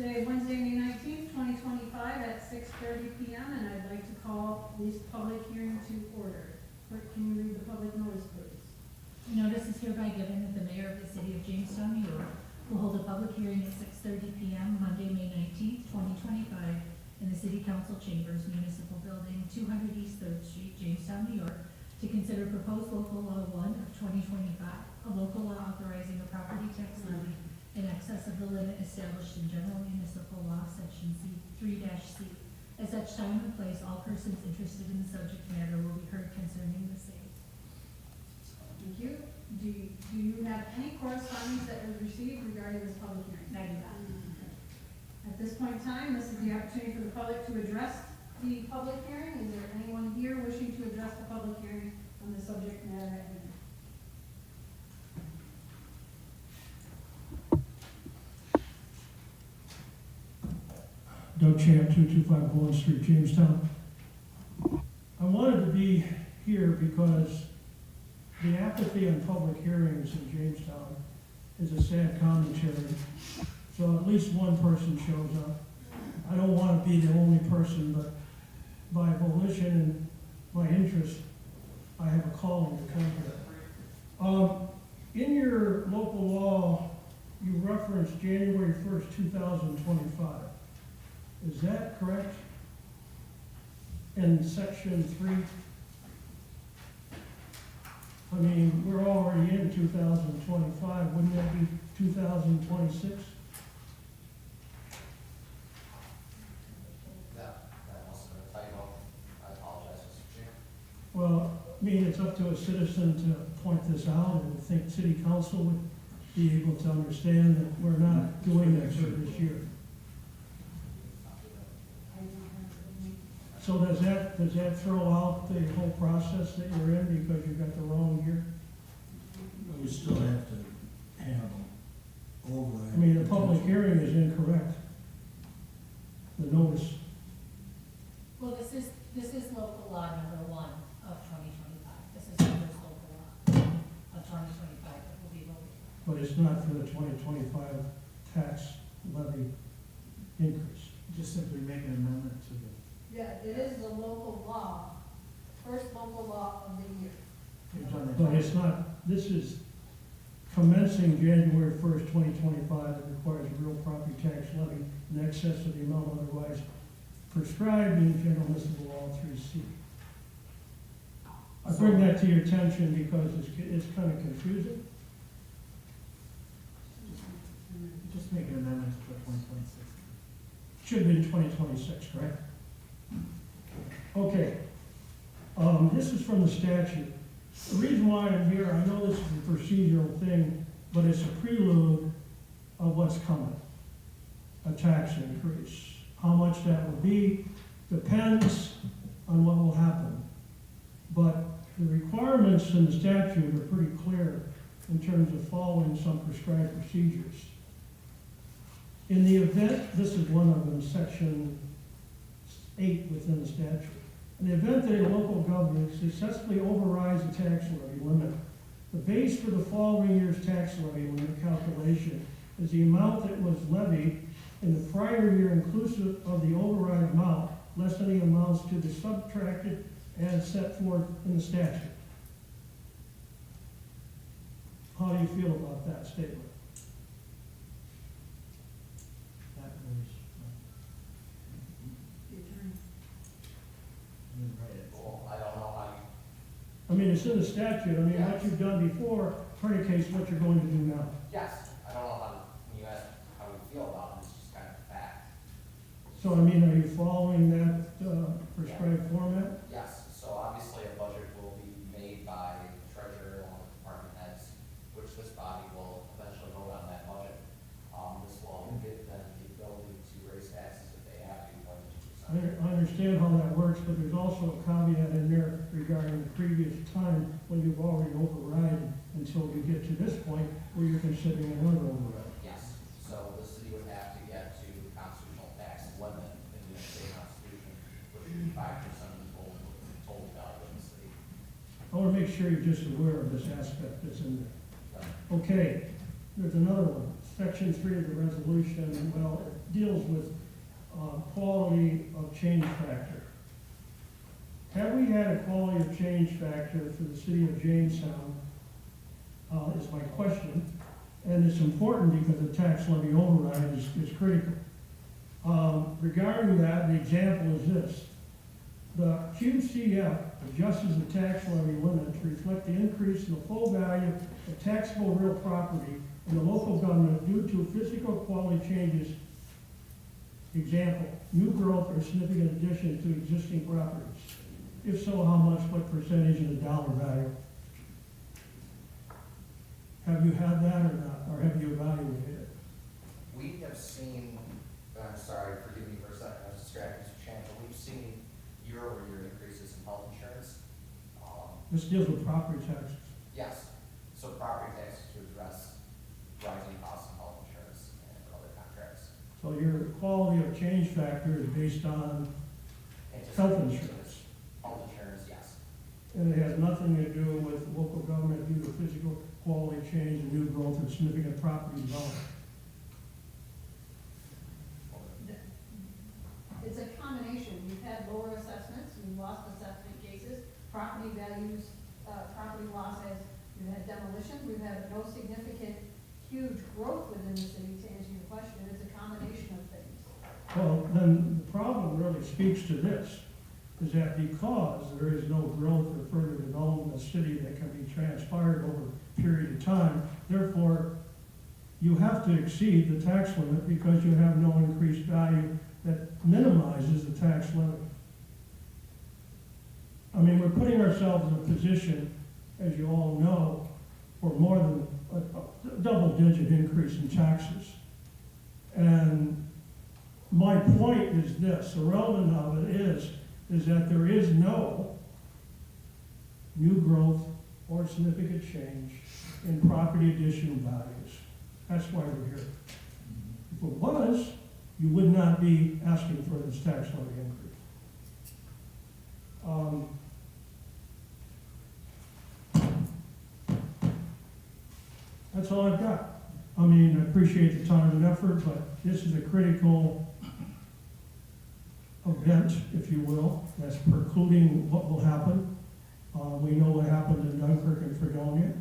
Today, Wednesday, May 19th, 2025 at 6:30 PM, and I'd like to call this public hearing to order. Clerk, can you read the public notice, please? Notice is hereby given that the mayor of the city of Jamestown, New York, will hold a public hearing at 6:30 PM Monday, May 19th, 2025, in the City Council Chambers, Municipal Building, 200 East 3rd Street, Jamestown, New York, to consider proposed local law 1 of 2025, a local law authorizing a property tax levy in excess of the limit established in General Municipal Law, Section C3-C. At such time and place, all persons interested in the subject matter will be heard concerning the same. Thank you. Do you have any correspondence that was received regarding this public hearing? I do not. At this point in time, this is the opportunity for the public to address the public hearing. Is there anyone here wishing to address the public hearing on the subject matter at hand? Doug Champ, 225 Bullen Street, Jamestown. I wanted to be here because the apathy on public hearings in Jamestown is a sad commentary. So at least one person shows up. I don't want to be the only person, but by volition and my interest, I have a calling to come here. In your local law, you referenced January 1st, 2025. Is that correct? In section 3? I mean, we're already in 2025, wouldn't that be 2026? That must have been a typo. I apologize, Mr. Chair. Well, I mean, it's up to a citizen to point this out, and I think city council would be able to understand that we're not doing that for this year. So does that throw out the whole process that you're in because you got the wrong year? We still have to handle override. I mean, the public hearing is incorrect. The notice. Well, this is local law number 1 of 2025. This is the first local law of 2025 that will be voted. But it's not for the 2025 tax levy increase. Just simply make an amendment to the. Yeah, it is the local law, first local law of the year. You've done that. But it's not, this is commencing January 1st, 2025, that requires a real property tax levy in excess of the amount otherwise prescribed in General Municipal Law 3C. I bring that to your attention because it's kind of confusing. Just make an amendment to 2026. Should be in 2026, correct? Okay. This is from the statute. The reason why I'm here, I know this is a procedural thing, but it's a prelude of what's coming. A tax increase. How much that will be depends on what will happen. But the requirements in the statute are pretty clear in terms of following some prescribed procedures. In the event, this is one of them, section 8 within the statute. In the event that a local government successfully overrides the tax levy limit, the base for the following year's tax levy limit calculation is the amount that was levied in the prior year inclusive of the override amount, less any amounts to be subtracted and set forth in the statute. How do you feel about that statement? That was. You didn't write it. Well, I don't know how you, I mean, it's in the statute. I mean, what you've done before indicates what you're going to do now. yes, I don't know when you ask how you feel about it, it's just kind of a fact. So, I mean, are you following that prescribed format? Yes, so obviously a budget will be made by the treasurer along with department heads, which this body will eventually vote on that budget. This will give them the ability to raise taxes if they have to, by 2%. I understand how that works, but there's also a caveat in there regarding the previous time when you've already overridden until you get to this point where you're considering another override. Yes, so the city would have to get to constitutional tax limit in the state constitution, which would be 5% of the total value of the city. I want to make sure you're just aware of this aspect that's in there. Right. Okay, there's another one. Section 3 of the resolution, well, deals with quality of change factor. Have we had a quality of change factor for the city of Jamestown, is my question. And it's important because the tax levy override is critical. Regarding that, the example is this. The QCF adjusts the tax levy limit to reflect the increase in the full value of taxable real property in the local government due to physical quality changes. Example, new growth or significant addition to existing properties. If so, how much, what percentage of the dollar value? Have you had that or not, or have you evaluated it? We have seen, I'm sorry, forgive me for a second, I was distracted, Mr. Chairman, but we've seen year-over-year increases in health insurance. This deals with property taxes. Yes, so property taxes to address rising costs in health insurance and other contracts. So your quality of change factor is based on health insurance. Health insurance, yes. And it has nothing to do with local government due to physical quality change and new growth and significant property development. It's a combination. We've had lower assessments, we've lost assessment cases, property values, property losses, we've had demolitions, we've had no significant, huge growth within the city, to answer your question. It's a combination of things. Well, then the problem really speaks to this, is that because there is no growth or further development in the city that can be transpired over a period of time, therefore, you have to exceed the tax limit because you have no increased value that minimizes the tax levy. I mean, we're putting ourselves in a position, as you all know, for more than a double-digit increase in taxes. And my point is this, the relevance of it is that there is no new growth or significant change in property addition values. That's why we're here. If it was, you would not be asking for this tax levy increase. That's all I've got. I mean, I appreciate the time and effort, but this is a critical event, if you will, that's precluding what will happen. We know what happened in Dunkirk and Fredonia,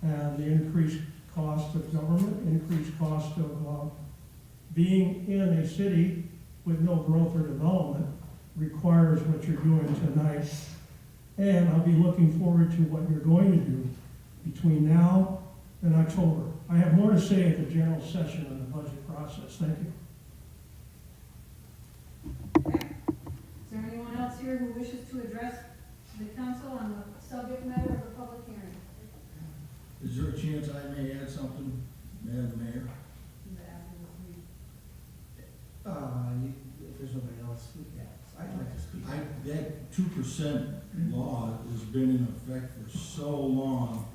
and the increased cost of government, increased cost of being in a city with no growth or development requires what you're doing tonight. And I'll be looking forward to what you're going to do between now and October. I have more to say at the general session on the budget process. Thank you. Okay. Is there anyone else here who wishes to address the council on the subject matter of the public hearing? Is there a chance I may add something, Madam Mayor? If there's nobody else, I'd like to speak. That 2% law has been in effect for so long,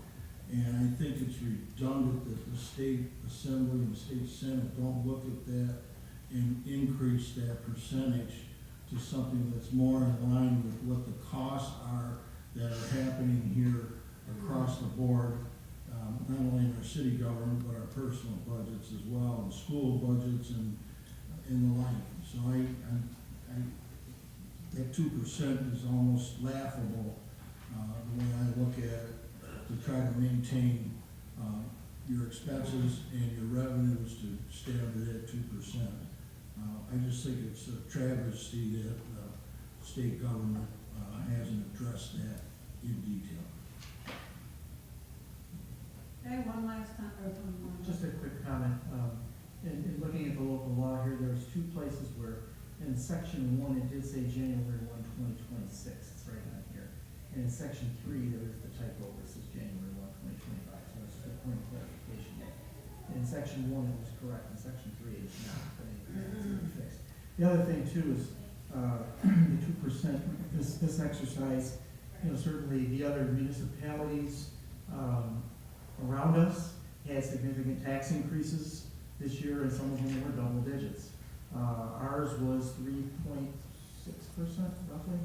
and I think it's redundant that the state assembly and state senate don't look at that and increase that percentage to something that's more in line with what the costs are that are happening here across the board, not only in our city government, but our personal budgets as well, and school budgets and the like. So that 2% is almost laughable, the way I look at it, to try to maintain your expenses and your revenues to stay under that 2%. I just think it's a travesty that the state government hasn't addressed that in detail. Okay, one last time, or one more. Just a quick comment. In looking at the local law here, there's two places where in section 1, it did say January 1, 2026. It's right on here. And in section 3, there is the typo where it says January 1, 2025. So that's just a point of clarification. In section 1, it was correct. In section 3, it is not. But it's been fixed. The other thing too is the 2%. This exercise, certainly the other municipalities around us had significant tax increases this year, and some of them were double digits. Ours was 3.6% roughly.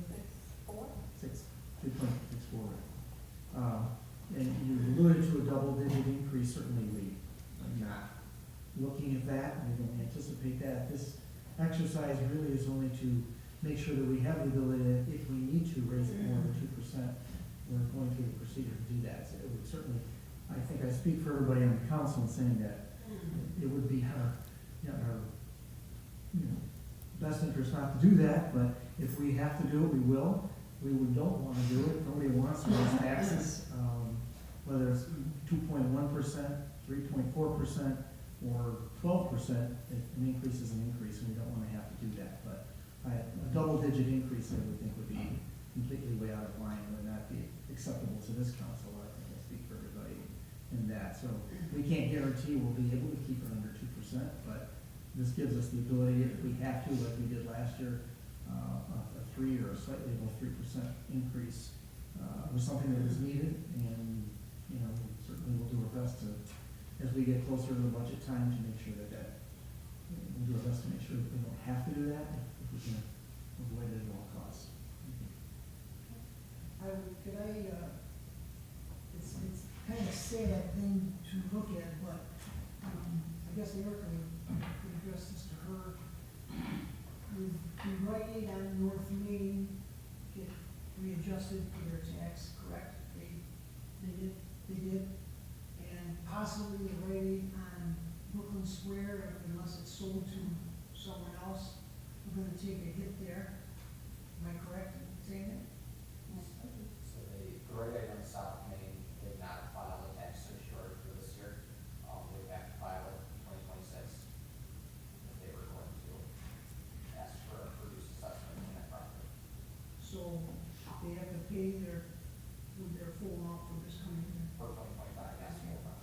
2.64. And you alluded to a double-digit increase. Certainly, we are not looking at that. We don't anticipate anticipate that. This exercise really is only to make sure that we have the ability, that if we need to raise it more than 2%, we're going through the procedure to do that. So it would certainly, I think I speak for everybody on the council in saying that it would be our best interest not to do that, but if we have to do it, we will. We don't want to do it. Nobody wants to raise taxes, whether it's 2.1%, 3.4%, or 12%. An increase is an increase, and we don't want to have to do that. But a double-digit increase, I would think, would be completely way out of line and would not be acceptable to this council. I think I speak for everybody in that. So we can't guarantee we'll be able to keep it under 2%, but this gives us the ability, if we have to, like we did last year, a 3 or slightly above 3% increase was something that was needed, and certainly we'll do our best to, as we get closer to the budget time, to make sure that we'll do our best to make sure that we don't have to do that if we can avoid it at all costs. It's kind of sad thing to look at, but I guess Erica could address this to her. The Rite Aid on North Main get readjusted for their tax, correct? They did. And possibly the Rite Aid on Brooklyn Square, unless it's sold to someone else, we're gonna take a hit there. Am I correct in saying that? So the Rite Aid on South Main did not file a tax surcharge for this year. They would have to file it in 2026 if they were going to ask for a reduced assessment in that property. So they have to pay their full amount for this coming year. For 2025, yes, full amount.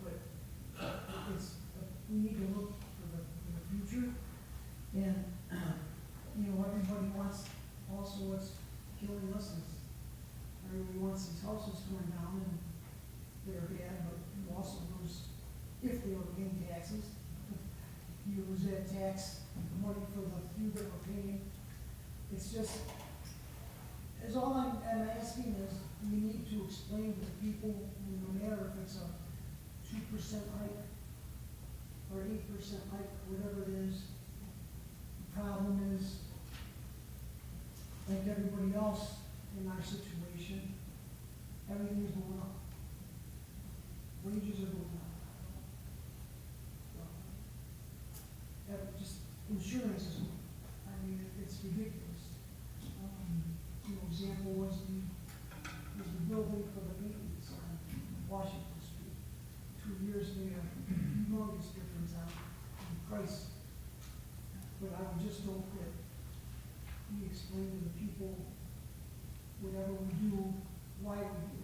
But we need to look for the future, and, everybody wants, also what's killing us is, everybody wants these houses torn down, and they're bad, but you also lose, if they were paying taxes, you lose that tax money for the few that were paying. It's just, as all I'm asking is, we need to explain to the people, no matter if it's a 2% hike or 8% hike, whatever it is. The problem is, like everybody else in our situation, everything is going up. Wages are going up. Just insurance is, it's ridiculous. Example was the building for the maintenance on Washington Street. 2 years made a humongous difference in price. But I would just hope that we explain to the people, whatever we do, why we do